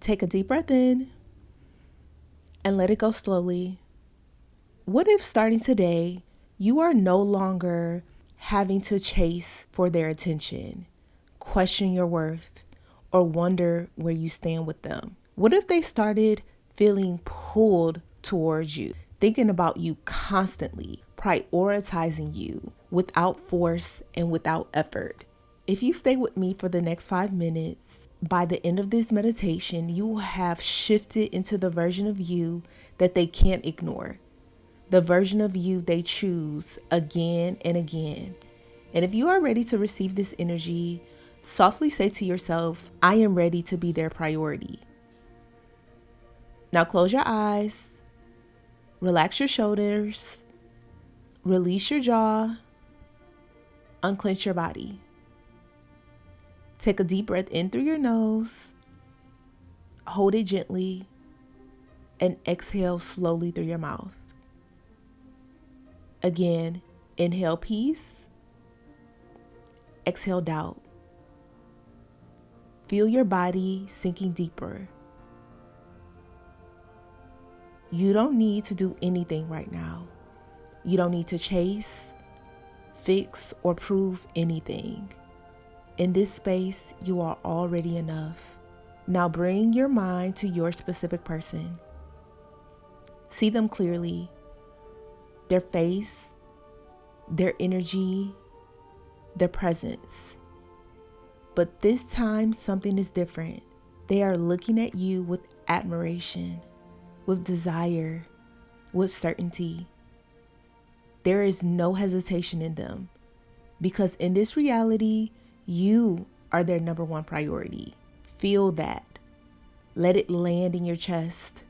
Take a deep breath in and let it go slowly. What if starting today, you are no longer having to chase for their attention, question your worth, or wonder where you stand with them? What if they started feeling pulled towards you, thinking about you constantly, prioritizing you without force and without effort? If you stay with me for the next 5 minutes, by the end of this meditation, you will have shifted into the version of you that they can't ignore, the version of you they choose again and again. And if you are ready to receive this energy, softly say to yourself, I am ready to be their priority. Now close your eyes, relax your shoulders, release your jaw, unclench your body. Take a deep breath in through your nose, hold it gently, and exhale slowly through your mouth. Again, inhale peace, exhale doubt. Feel your body sinking deeper. You don't need to do anything right now. You don't need to chase, fix, or prove anything. In this space, you are already enough. Now bring your mind to your specific person. See them clearly. Their face, their energy, their presence. But this time, something is different. They are looking at you with admiration, with desire, with certainty. There is no hesitation in them, because in this reality, you are their number one priority. Feel that. Let it land in your chest.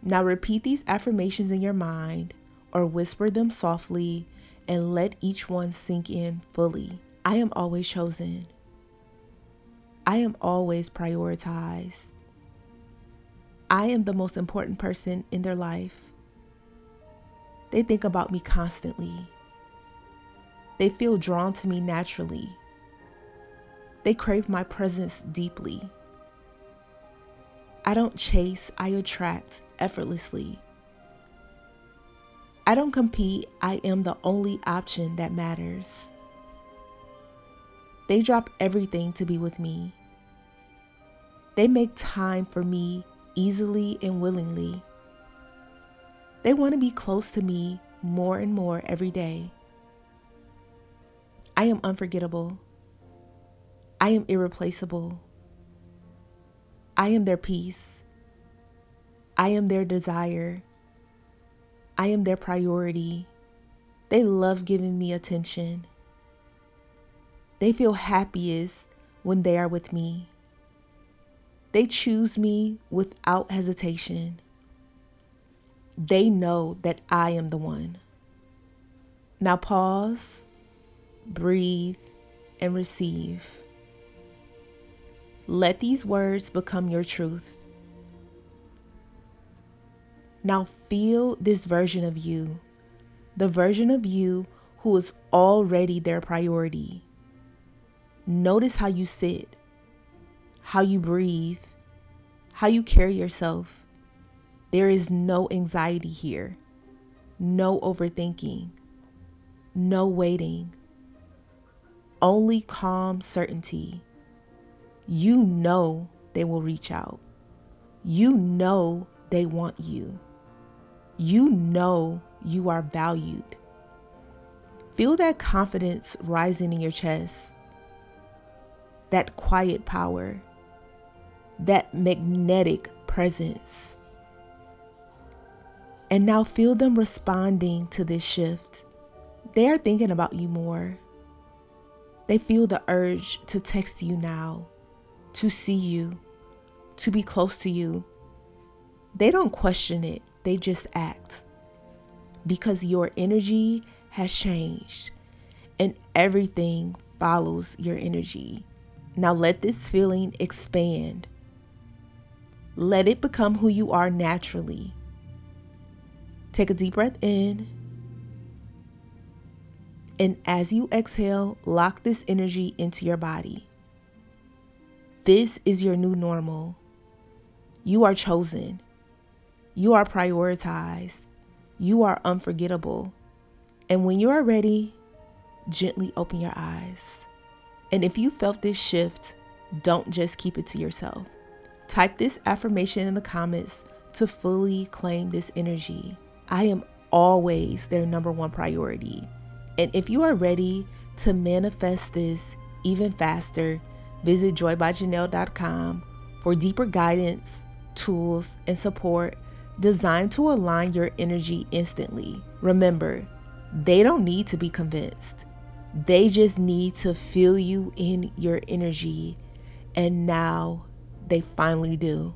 Now repeat these affirmations in your mind or whisper them softly and let each one sink in fully. I am always chosen. I am always prioritized. I am the most important person in their life. They think about me constantly. They feel drawn to me naturally. They crave my presence deeply. I don't chase, I attract effortlessly. I don't compete, I am the only option that matters. They drop everything to be with me. They make time for me easily and willingly. They want to be close to me more and more every day. I am unforgettable. I am irreplaceable. I am their peace. I am their desire. I am their priority. They love giving me attention. They feel happiest when they are with me. They choose me without hesitation. They know that I am the one. Now pause, breathe, and receive. Let these words become your truth. Now feel this version of you, the version of you who is already their priority. Notice how you sit, how you breathe, how you carry yourself. There is no anxiety here, no overthinking, no waiting, only calm certainty. You know they will reach out. You know they want you. You know you are valued. Feel that confidence rising in your chest, that quiet power, that magnetic presence. And now feel them responding to this shift. They are thinking about you more. They feel the urge to text you now, to see you, to be close to you. They don't question it, they just act. Because your energy has changed and everything follows your energy. Now let this feeling expand. Let it become who you are naturally. Take a deep breath in. And as you exhale, lock this energy into your body. This is your new normal. You are chosen. You are prioritized. You are unforgettable. And when you are ready, gently open your eyes. And if you felt this shift, don't just keep it to yourself. Type this affirmation in the comments to fully claim this energy. I am always their number one priority. And if you are ready to manifest this even faster, visit joybyjanell.com for deeper guidance, tools, and support designed to align your energy instantly. Remember, they don't need to be convinced. They just need to feel you in your energy. And now they finally do.